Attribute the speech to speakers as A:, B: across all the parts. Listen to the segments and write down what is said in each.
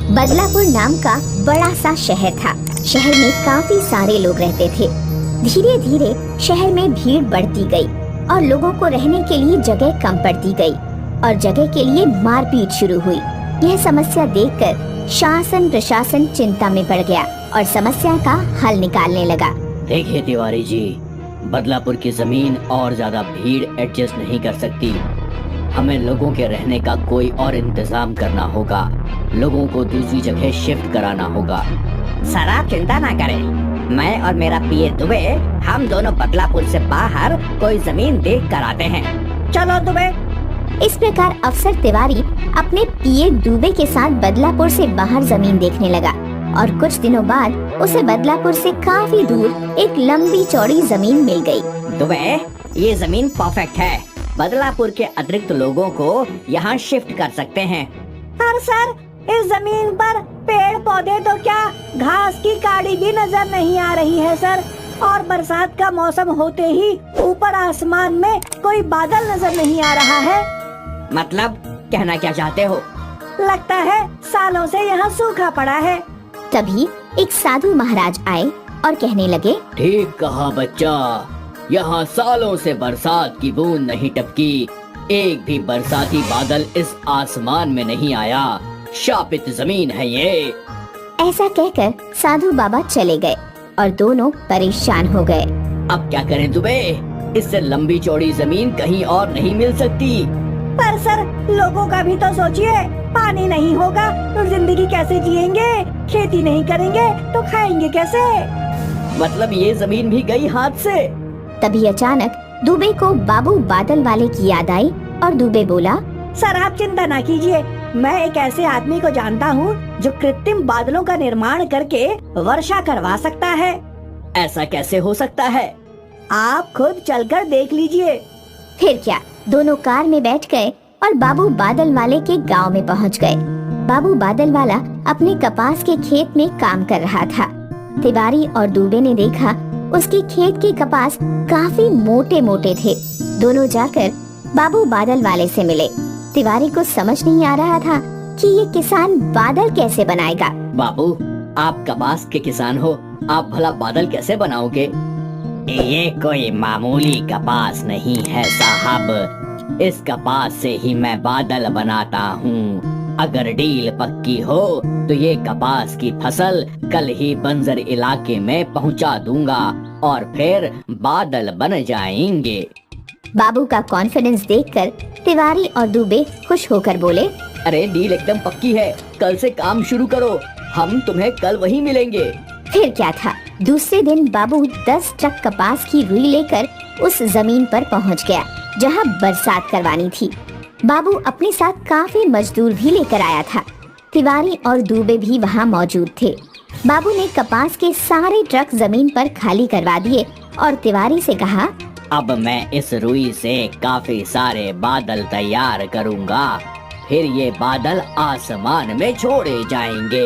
A: बदलापुर नाम का बड़ा सा शहर था। शहर में काफी सारे लोग रहते थे। धीरे धीरे शहर में भीड़ बढ़ती गई और लोगों को रहने के लिए जगह कम पड़ती गई और जगह के लिए मारपीट शुरू हुई। यह समस्या देखकर शासन प्रशासन चिंता में पड़ गया और समस्या का हल निकालने लगा।
B: देखिए तिवारी जी, बदलापुर की जमीन और ज्यादा भीड़ एडजस्ट नहीं कर सकती। हमें लोगों के रहने का कोई और इंतजाम करना होगा। लोगों को दूसरी जगह शिफ्ट कराना होगा।
C: सर आप चिंता ना करें, मैं और मेरा पीए दुबे हम दोनों बदलापुर से बाहर कोई जमीन देख कर आते हैं। चलो दुबे।
A: इस प्रकार अफसर तिवारी अपने पीए दुबे के साथ बदलापुर से बाहर जमीन देखने लगा और कुछ दिनों बाद उसे बदलापुर से काफी दूर एक लंबी चौड़ी जमीन मिल गई।
C: दुबे, ये जमीन परफेक्ट है। बदलापुर के अतिरिक्त लोगों को यहाँ शिफ्ट कर सकते हैं। पर सर, इस जमीन पर पेड़ पौधे तो क्या घास की काड़ी भी नजर नहीं आ रही है सर। और बरसात का मौसम होते ही ऊपर आसमान में कोई बादल नजर नहीं आ रहा है। मतलब कहना क्या चाहते हो? लगता है सालों से यहाँ सूखा पड़ा है।
A: तभी एक साधु महाराज आए और कहने लगे,
B: ठीक कहा बच्चा, यहाँ सालों से बरसात की बूंद नहीं टपकी। एक भी बरसाती बादल इस आसमान में नहीं आया। शापित जमीन है ये।
A: ऐसा कहकर साधु बाबा चले गए और दोनों परेशान हो गए।
B: अब क्या करें दुबे? इससे लंबी चौड़ी जमीन कहीं और नहीं मिल सकती।
C: पर सर, लोगों का भी तो सोचिए। पानी नहीं होगा तो जिंदगी कैसे जिएंगे? खेती नहीं करेंगे तो खाएंगे कैसे?
B: मतलब ये जमीन भी गई हाथ से।
A: तभी अचानक दुबे को बाबू बादल वाले की याद आई और दुबे बोला,
C: सर आप चिंता ना कीजिए, मैं एक ऐसे आदमी को जानता हूँ जो कृत्रिम बादलों का निर्माण करके वर्षा करवा सकता है।
B: ऐसा कैसे हो सकता है?
C: आप खुद चलकर देख लीजिए।
A: फिर क्या, दोनों कार में बैठ गए और बाबू बादल वाले के गांव में पहुंच गए। बाबू बादल वाला अपने कपास के खेत में काम कर रहा था। तिवारी और दुबे ने देखा उसके खेत के कपास काफी मोटे मोटे थे। दोनों जाकर बाबू बादल वाले से मिले। तिवारी को समझ नहीं आ रहा था कि ये किसान बादल कैसे बनाएगा।
B: बाबू, आप कपास के किसान हो, आप भला बादल कैसे बनाओगे?
C: ये कोई मामूली कपास नहीं है साहब।
B: इस कपास से ही मैं बादल बनाता हूँ। अगर डील पक्की हो तो ये कपास की फसल कल ही बंजर इलाके में पहुँचा दूंगा और फिर बादल बन जाएंगे।
A: बाबू का कॉन्फिडेंस देखकर तिवारी और दुबे खुश होकर बोले,
B: अरे डील एकदम पक्की है, कल से काम शुरू करो। हम तुम्हें कल वहीं मिलेंगे।
A: फिर क्या था, दूसरे दिन बाबू 10 ट्रक कपास की रुई लेकर उस जमीन पर पहुंच गया जहां बरसात करवानी थी। बाबू अपने साथ काफी मजदूर भी लेकर आया था। तिवारी और दुबे भी वहां मौजूद थे। बाबू ने कपास के सारे ट्रक जमीन पर खाली करवा दिए और तिवारी से कहा,
B: अब मैं इस रुई से काफी सारे बादल तैयार करूंगा। फिर ये बादल आसमान में छोड़े जाएंगे।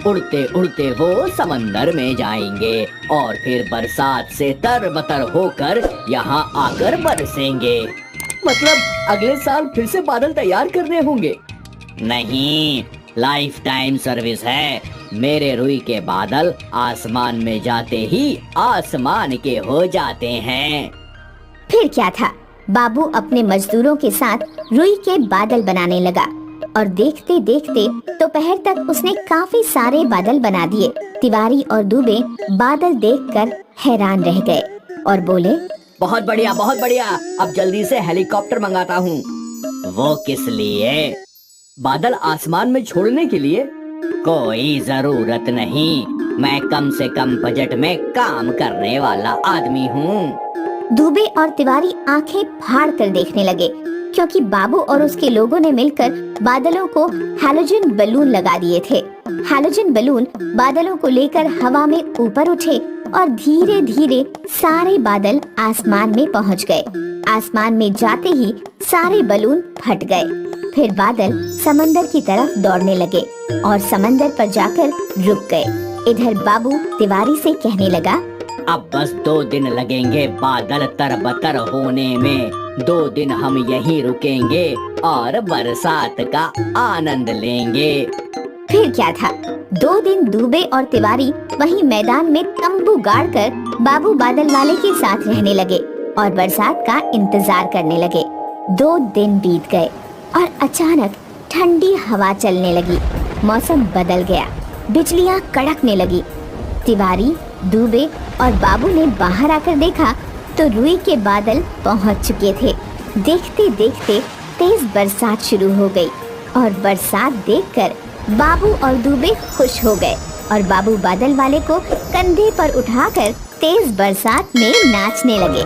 B: उड़ते उड़ते वो समंदर में जाएंगे और फिर बरसात से तरबतर होकर यहाँ आकर बरसेंगे। मतलब अगले साल फिर से बादल तैयार करने होंगे? नहीं, लाइफ टाइम सर्विस है। मेरे रुई के बादल आसमान में जाते ही आसमान के हो जाते हैं।
A: फिर क्या था, बाबू अपने मजदूरों के साथ रुई के बादल बनाने लगा और देखते देखते दोपहर तक उसने काफी सारे बादल बना दिए। तिवारी और दुबे बादल देखकर हैरान रह गए और बोले,
B: बहुत बढ़िया, बहुत बढ़िया। अब जल्दी से हेलीकॉप्टर मंगाता हूँ। वो किस लिए? बादल आसमान में छोड़ने के लिए? कोई जरूरत नहीं, मैं कम से कम बजट में काम करने वाला आदमी हूँ।
A: दुबे और तिवारी आंखें फाड़ कर देखने लगे क्योंकि बाबू और उसके लोगों ने मिलकर बादलों को हैलोजन बलून लगा दिए थे। हैलोजन बलून बादलों को लेकर हवा में ऊपर उठे और धीरे धीरे सारे बादल आसमान में पहुंच गए। आसमान में जाते ही सारे बलून फट गए। फिर बादल समंदर की तरफ दौड़ने लगे और समंदर पर जाकर रुक गए। इधर बाबू तिवारी से कहने लगा,
B: अब बस 2 दिन लगेंगे बादल तरबतर होने में। 2 दिन हम यहीं रुकेंगे और बरसात का आनंद लेंगे।
A: फिर क्या था, 2 दिन दुबे और तिवारी वहीं मैदान में तंबू गाड़कर बाबू बादल वाले के साथ रहने लगे और बरसात का इंतजार करने लगे। 2 दिन बीत गए और अचानक ठंडी हवा चलने लगी। मौसम बदल गया, बिजलियां कड़कने लगी। तिवारी, दुबे और बाबू ने बाहर आकर देखा तो रुई के बादल पहुंच चुके थे। देखते देखते तेज बरसात शुरू हो गई और बरसात देखकर बाबू और दुबे खुश हो गए और बाबू बादल वाले को कंधे पर उठाकर तेज बरसात में नाचने लगे।